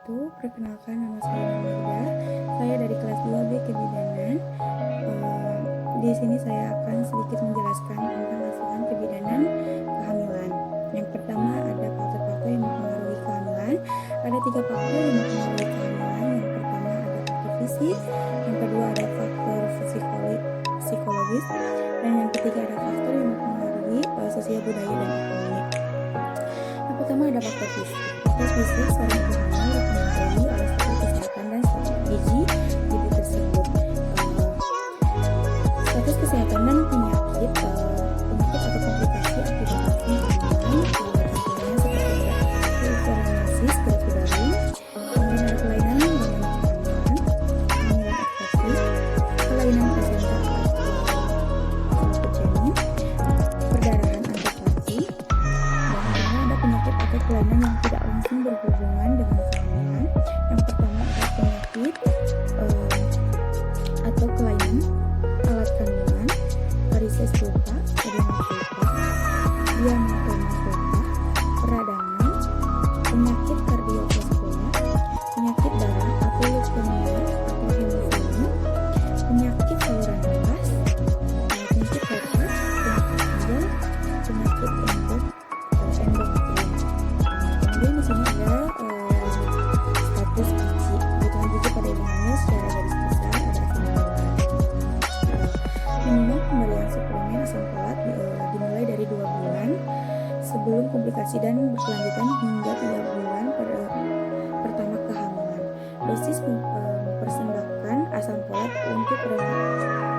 wabarakatuh. Perkenalkan, nama saya Nurida. Saya dari kelas 2B Kebidanan. Di sini saya akan sedikit menjelaskan tentang asuhan kebidanan kehamilan. Yang pertama ada faktor-faktor yang mempengaruhi kehamilan. Ada 3 faktor yang mempengaruhi kehamilan. Yang pertama ada faktor fisik, yang kedua ada faktor psikologis, dan yang ketiga ada faktor yang mempengaruhi sosial budaya dan ekonomi. Yang pertama ada faktor fisik. Faktor fisik seorang ibu hamil dipengaruhi oleh status kesehatan dan status gizi ibu tersebut. Status kesehatan dan penyakit atau komplikasi akibat vaksin kehamilan, contohnya seperti leukemiosis, garis daring, kemudian ada kelainan kehamilan, kehamilan ekstensif, kelainan plasenta atau janin, perdarahan antarlaki, dan ada penyakit atau kelainan yang tidak langsung berhubungan dengan kehamilan. Yang pertama ada penyakit atau kelainan alat kandungan, varises vulva, adenovirus vulva, diamatoma vulva, peradangan, penyakit kardiovaskular, penyakit darah atau leukemia atau hemofilia, penyakit saluran nafas, penyakit herpes, penyakit ginjal, penyakit endokrin. Kemudian di sini ada status gizi. Kebutuhan gizi pada ibu hamil secara garis besar ada asam folat. Minimal pemberian suplemen asam folat dimulai dari 2 bulan sebelum komplikasi dan berkelanjutan hingga 3 bulan pada pertama kehamilan. Dosis mempersembahkan asam folat untuk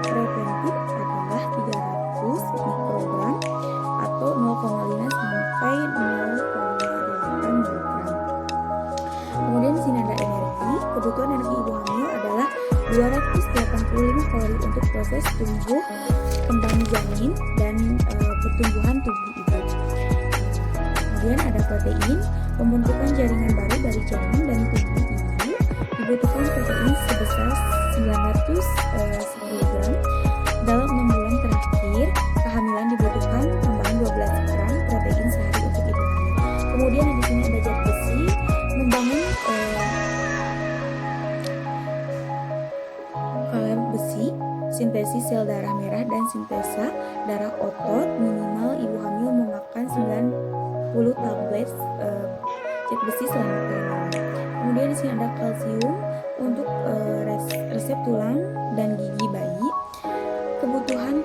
preventif adalah 300 mikrogram atau 0,5 sampai 0,8 miligram. Kemudian di sini ada energi. Kebutuhan energi ibu hamil adalah 285 kalori untuk proses tumbuh kembang janin dan pertumbuhan tubuh ibu. Kemudian ada protein. Pembentukan jaringan baru dari janin dan tubuh ibu dibutuhkan protein sebesar 910 gram. Dalam 6 bulan terakhir kehamilan dibutuhkan tambahan 12 gram protein sehari untuk ibu hamil. Kemudian di sini ada zat besi, membangun kadar besi, sintesis sel darah merah dan sintesa darah otot. Minimal ibu hamil memakan 90 tablet zat besi selama kehamilan. Kemudian di sini ada kalsium untuk resep tulang dan gigi bayi. Kebutuhan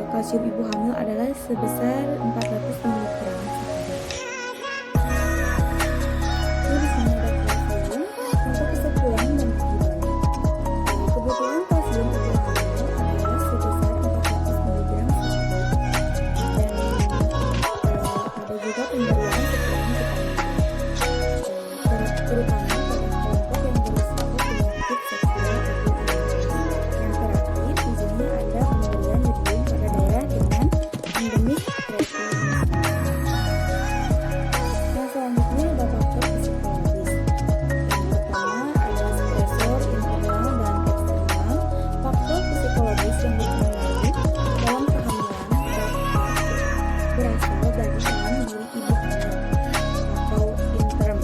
kalsium ibu hamil adalah sebesar 400 mg. Di sini ada kalsium untuk resep tulang dan gigi bayi. Kebutuhan kalsium ibu hamil adalah sebesar 400 mg. Dan ada juga pemberian suplemen vitamin, terutama pada kelompok yang berisiko penyakit seksual atau infeksi. Yang terakhir di sini ada pemberian yodium pada daerah dengan endemik kreativitas. Nah, selanjutnya ada faktor psikologis. Yang pertama ada stresor internal dan eksternal. Faktor psikologis yang berpengaruh dalam kehamilan berasal dari dalam diri ibu hamil atau interim,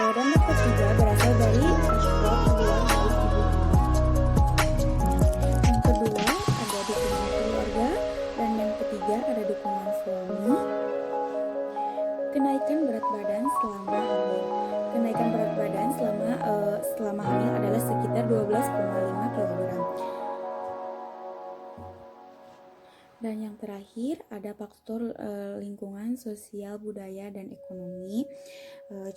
dan yang ketiga berasal dari faktor luar dari ibu hamil. Yang kedua ada dukungan keluarga, dan yang ketiga ada dukungan suami. Kenaikan berat badan selama hamil. Kenaikan berat badan selama hamil adalah sekitar 12,5 kg. Dan yang terakhir ada faktor lingkungan, sosial, budaya, dan ekonomi.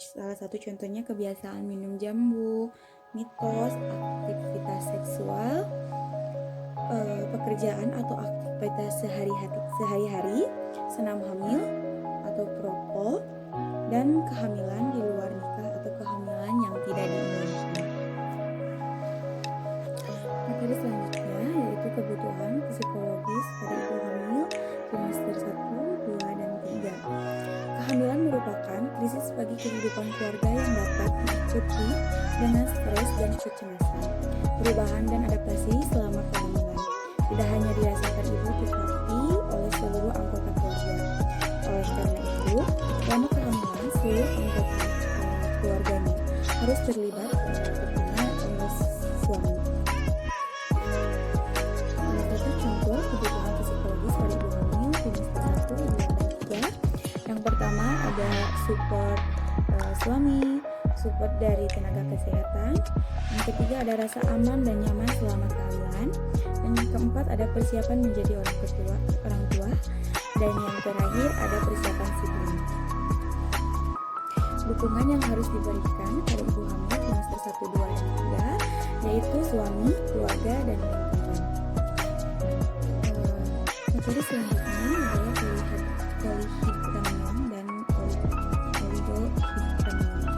Salah satu contohnya kebiasaan minum jambu, mitos, aktivitas seksual, pekerjaan atau aktivitas sehari-hari, senam hamil atau propol, dan kehamilan di luar nikah atau kehamilan yang tidak diinginkan. Materi selanjutnya yaitu kebutuhan psikologis pada ibu hamil trimester 1, 2, dan 3. Kehamilan merupakan krisis bagi kehidupan keluarga yang dapat diikuti dengan stres dan kecemasan, perubahan dan adaptasi selama kehamilan. Tidak hanya dirasakan ibu tetapi oleh seluruh anggota keluarga. Oleh karena itu, selama kehamilan seluruh anggota keluarganya harus terlibat tentunya suami. Salah satu contoh kebutuhan psikologis pada ibu hamil trimester 1, 2, dan 3. Yang pertama ada support suami, support dari tenaga kesehatan. Yang ketiga ada rasa aman dan nyaman selama kehamilan. Dan yang keempat ada persiapan menjadi orang tua. Dan yang terakhir ada persiapan sibling. Dukungan yang harus diberikan pada ibu hamil trimester 1, 2, dan 3 yaitu suami, keluarga, dan lingkungan. Metode selanjutnya adalah polyhydramnion dan oligohydramnion.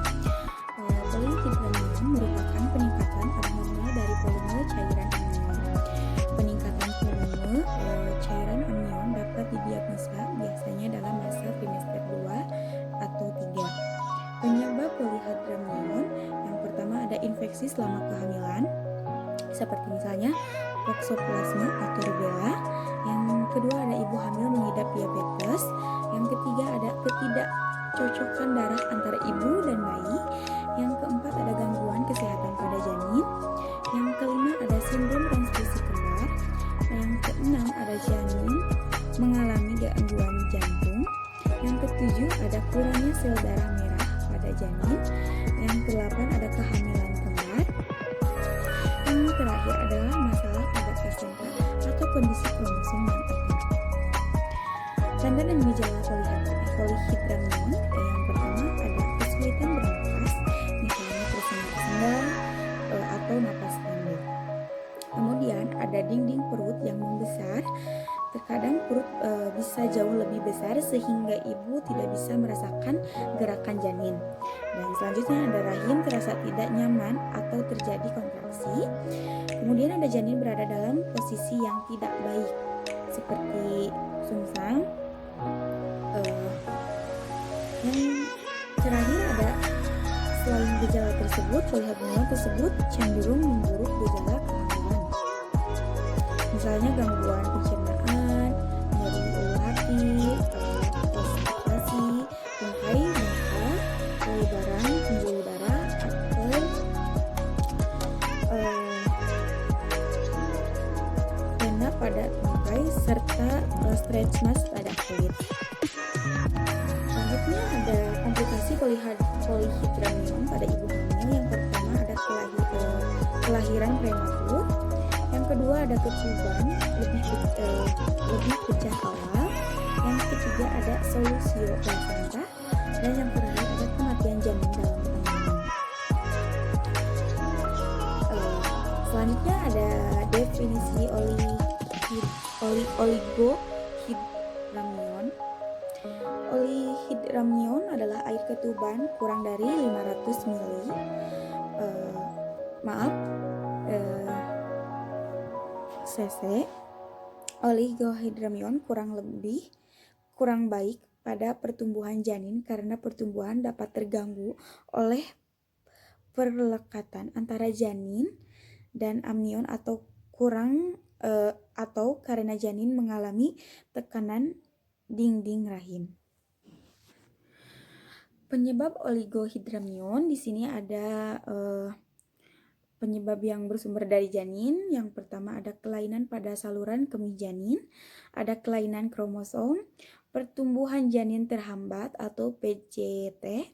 Polyhydramnion merupakan peningkatan pada hormon dari volume cairan amnion. Peningkatan volume cairan amnion dapat didiagnosa biasanya dalam masa trimester 2 atau 3. Penyebab polyhydramnion yang pertama ada infeksi selama kehamilan, seperti misalnya toxoplasma atau rubella. Yang kedua ada ibu hamil mengidap diabetes. Yang ketiga ada ketidakcocokan darah antara ibu dan bayi. Yang keempat ada gangguan kesehatan pada janin. Yang kelima ada sindrom transfusi kembar. Yang keenam ada janin mengalami gangguan jantung. Yang ketujuh ada kurangnya sel darah merah pada janin. Yang kedelapan ada kehamilan kembar. Yang terakhir adalah masalah pada plasenta atau kondisi kromosom yang utuh. Tanda dan gejala polyhydramnion yang pertama ada kesulitan bernapas, misalnya tersendat-sendat atau napas pendek. Kemudian ada dinding perut yang membesar. Terkadang perut bisa jauh lebih besar sehingga ibu tidak bisa merasakan gerakan janin. Dan selanjutnya ada rahim terasa tidak nyaman atau terjadi kontraksi. Kemudian ada janin berada dalam posisi yang tidak baik seperti sungsang. Yang terakhir ada selain gejala tersebut, polyhydramnion tersebut cenderung memburuk gejala kehamilan. Misalnya gangguan pencernaan, nyeri ulu hati, konstipasi, tungkai, muntah, pelebaran pembuluh darah, atau pena pada tungkai serta stretch marks pada kulit. Selanjutnya ada komplikasi polyhydramnion pada ibu hamil. Yang pertama ada kelahiran prematur. Yang kedua ada ketuban lebih pecah awal. Yang ketiga ada solusio plasenta. Dan yang terakhir ada kematian janin dalam kandungan. Selanjutnya ada definisi oligohydramnion. Polyhydramnion adalah air ketuban kurang dari 500 ml. cc. Oligohydramnion kurang baik pada pertumbuhan janin karena pertumbuhan dapat terganggu oleh perlekatan antara janin dan amnion atau karena janin mengalami tekanan dinding rahim. Penyebab oligohydramnion di sini ada penyebab yang bersumber dari janin. Yang pertama ada kelainan pada saluran kemih janin, ada kelainan kromosom, pertumbuhan janin terhambat atau PJT.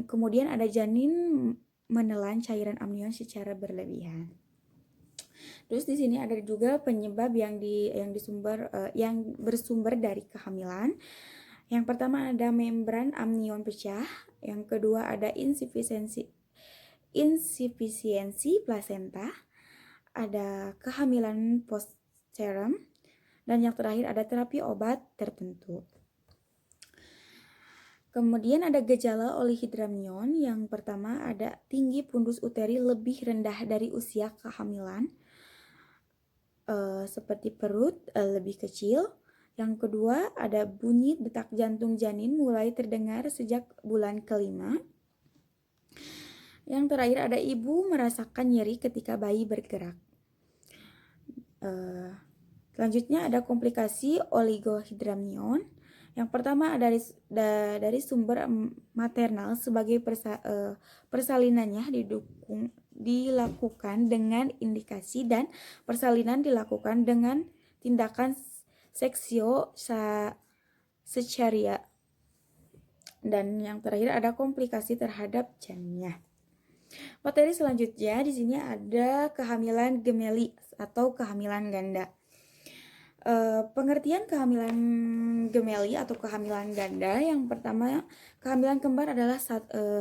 Kemudian ada janin menelan cairan amnion secara berlebihan. Terus di sini ada juga penyebab yang bersumber dari kehamilan. Yang pertama ada membran amnion pecah. Yang kedua ada insufisiensi plasenta. Ada kehamilan postpartum. Dan yang terakhir ada terapi obat tertentu. Kemudian ada gejala polyhydramnion. Yang pertama ada tinggi pundus uteri lebih rendah dari usia kehamilan. Seperti perut lebih kecil. Yang kedua ada bunyi detak jantung janin mulai terdengar sejak bulan kelima. Yang terakhir ada ibu merasakan nyeri ketika bayi bergerak. Selanjutnya ada komplikasi oligohydramnion. Yang pertama dari sumber maternal sebagai persalinannya dilakukan dengan indikasi dan persalinan dilakukan dengan tindakan seksio secaria. Dan yang terakhir ada komplikasi terhadap janinnya. Materi selanjutnya di sini ada kehamilan gemeli atau kehamilan ganda. Pengertian kehamilan gemeli atau kehamilan ganda, yang pertama, kehamilan kembar adalah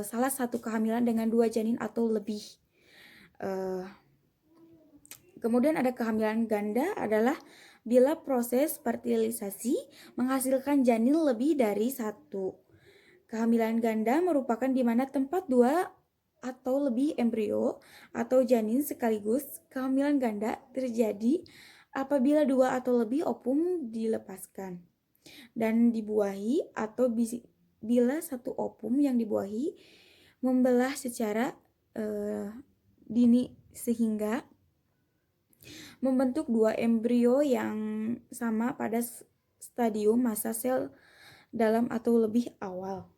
salah satu kehamilan dengan 2 janin atau lebih. Kemudian ada kehamilan ganda adalah bila proses fertilisasi menghasilkan janin lebih dari 1. Kehamilan ganda merupakan di mana tempat 2 atau lebih embrio atau janin sekaligus. Kehamilan ganda terjadi apabila 2 atau lebih ovum dilepaskan dan dibuahi, atau bila 1 ovum yang dibuahi membelah secara dini sehingga membentuk 2 embrio yang sama pada stadium masa sel dalam atau lebih awal.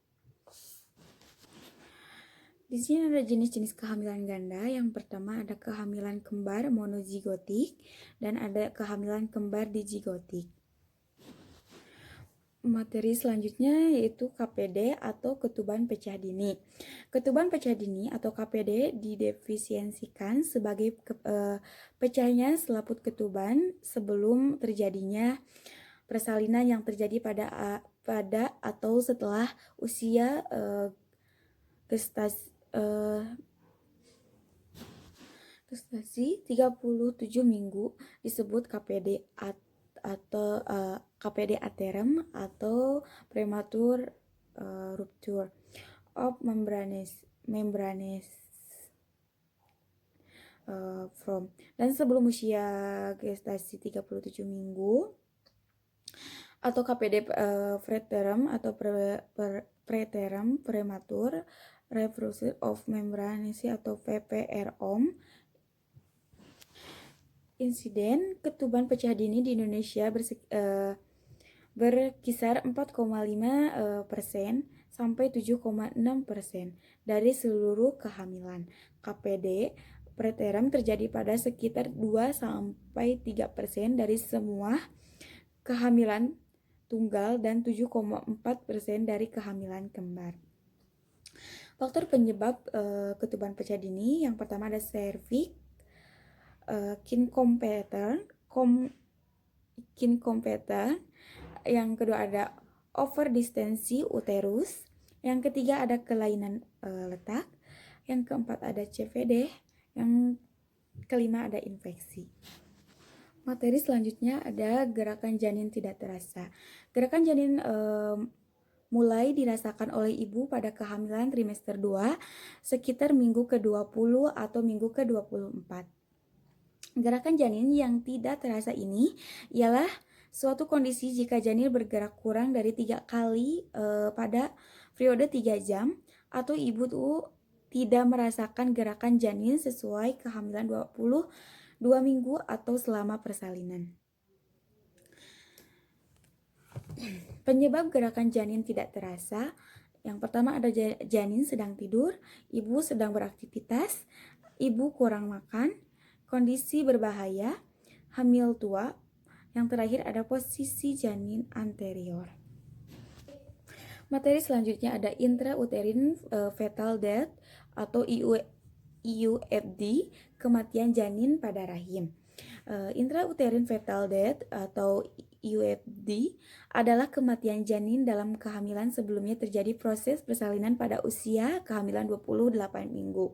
Di sini ada jenis-jenis kehamilan ganda. Yang pertama ada kehamilan kembar monozigotik dan ada kehamilan kembar dizigotik. Materi selanjutnya yaitu KPD atau ketuban pecah dini. Ketuban pecah dini atau KPD didefiniasikan sebagai pecahnya selaput ketuban sebelum terjadinya persalinan yang terjadi pada atau setelah usia gestasi 37 minggu disebut KPD atau KPD aterem atau premature rupture of membranes from, dan sebelum usia gestasi 37 minggu atau KPD preterm atau preterm premature rupture of membranes atau PPROM. Insiden ketuban pecah dini di Indonesia berkisar 4,5% sampai 7,6% dari seluruh kehamilan. KPD preterm terjadi pada sekitar 2 sampai 3% dari semua kehamilan tunggal dan 7,4% dari kehamilan kembar. Faktor penyebab ketuban pecah dini, yang pertama ada cervix, kinkompeten, yang kedua ada overdistensi uterus, yang ketiga ada kelainan letak, yang keempat ada CVD, yang kelima ada infeksi. Materi selanjutnya ada gerakan janin tidak terasa. Gerakan janin mulai dirasakan oleh ibu pada kehamilan trimester 2 sekitar minggu ke-20 atau minggu ke-24. Gerakan janin yang tidak terasa ini ialah suatu kondisi jika janin bergerak kurang dari 3 kali pada periode 3 jam atau ibu tuh tidak merasakan gerakan janin sesuai kehamilan 22 minggu atau selama persalinan. Penyebab gerakan janin tidak terasa, yang pertama ada janin sedang tidur, ibu sedang beraktivitas, ibu kurang makan, kondisi berbahaya, hamil tua, yang terakhir ada posisi janin anterior. Materi selanjutnya ada intrauterine fetal death atau IUFD, kematian janin pada rahim. Intrauterine fetal death atau IUFD adalah kematian janin dalam kehamilan sebelumnya terjadi proses persalinan pada usia kehamilan 28 minggu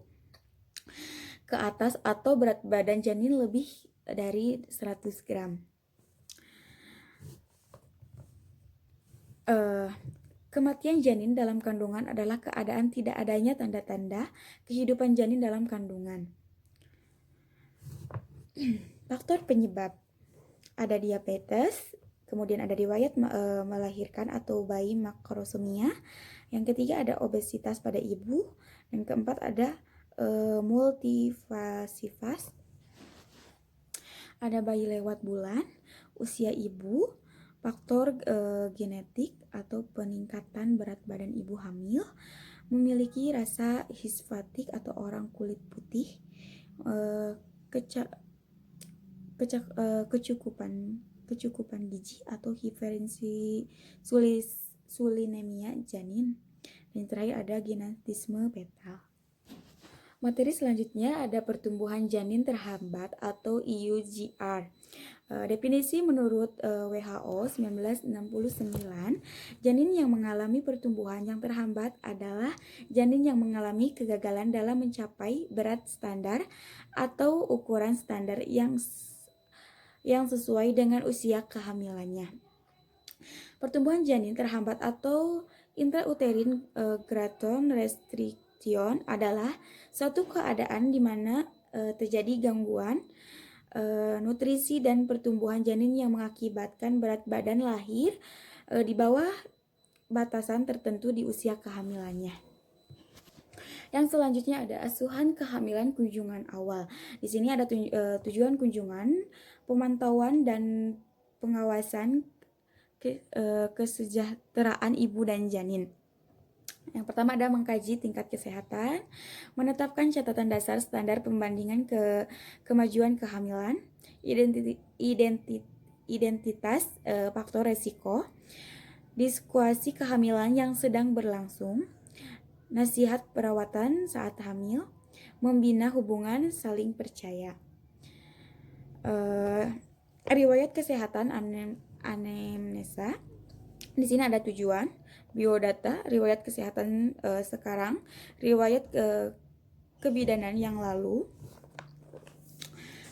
ke atas atau berat badan janin lebih dari 100 gram. Kematian janin dalam kandungan adalah keadaan tidak adanya tanda-tanda kehidupan janin dalam kandungan. Faktor penyebab ada diabetes, kemudian ada riwayat melahirkan atau bayi makrosomia, yang ketiga ada obesitas pada ibu, yang keempat ada multifasitas, ada bayi lewat bulan, usia ibu, faktor genetik atau peningkatan berat badan ibu hamil, memiliki rasa hispatik atau orang kulit putih, kecukupan gizi atau hipersulinemia janin, dan terakhir ada ginatisme fetal. Materi selanjutnya ada pertumbuhan janin terhambat atau IUGR. Definisi menurut WHO 1969, janin yang mengalami pertumbuhan yang terhambat adalah janin yang mengalami kegagalan dalam mencapai berat standar atau ukuran standar yang sesuai dengan usia kehamilannya. Pertumbuhan janin terhambat atau intrauterine growth restriction adalah suatu keadaan di mana terjadi gangguan nutrisi dan pertumbuhan janin yang mengakibatkan berat badan lahir di bawah batasan tertentu di usia kehamilannya. Yang selanjutnya ada asuhan kehamilan kunjungan awal. Di sini ada tujuan kunjungan, pemantauan dan pengawasan kesejahteraan ibu dan janin. Yang pertama ada mengkaji tingkat kesehatan, menetapkan catatan dasar standar pembandingan kemajuan kehamilan, identitas faktor resiko, diskuasi kehamilan yang sedang berlangsung, nasihat perawatan saat hamil, membina hubungan saling percaya. Riwayat kesehatan anamnesa. Di sini ada tujuan, biodata, riwayat kesehatan sekarang, riwayat kebidanan yang lalu,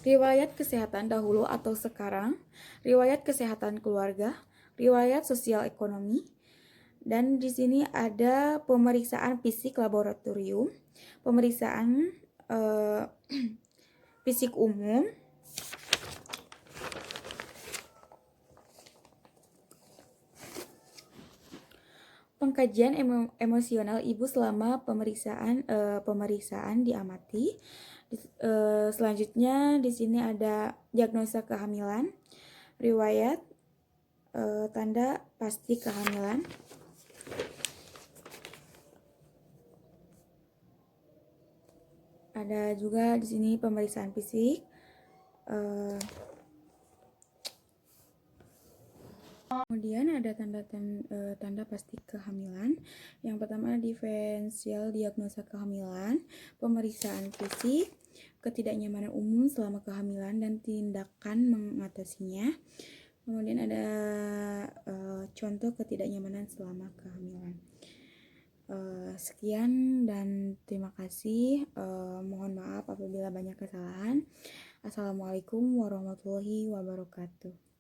riwayat kesehatan dahulu atau sekarang, riwayat kesehatan keluarga, riwayat sosial ekonomi, dan di sini ada pemeriksaan fisik laboratorium, pemeriksaan fisik umum, pengkajian emosional ibu selama pemeriksaan diamati. Selanjutnya di sini ada diagnosa kehamilan, riwayat tanda pasti kehamilan. Ada juga di sini pemeriksaan fisik. Kemudian ada tanda pasti kehamilan. Yang pertama diferensial diagnosa kehamilan, pemeriksaan fisik, ketidaknyamanan umum selama kehamilan dan tindakan mengatasinya. Kemudian ada contoh ketidaknyamanan selama kehamilan. Sekian dan terima kasih. Mohon maaf apabila banyak kesalahan. Assalamualaikum warahmatullahi wabarakatuh.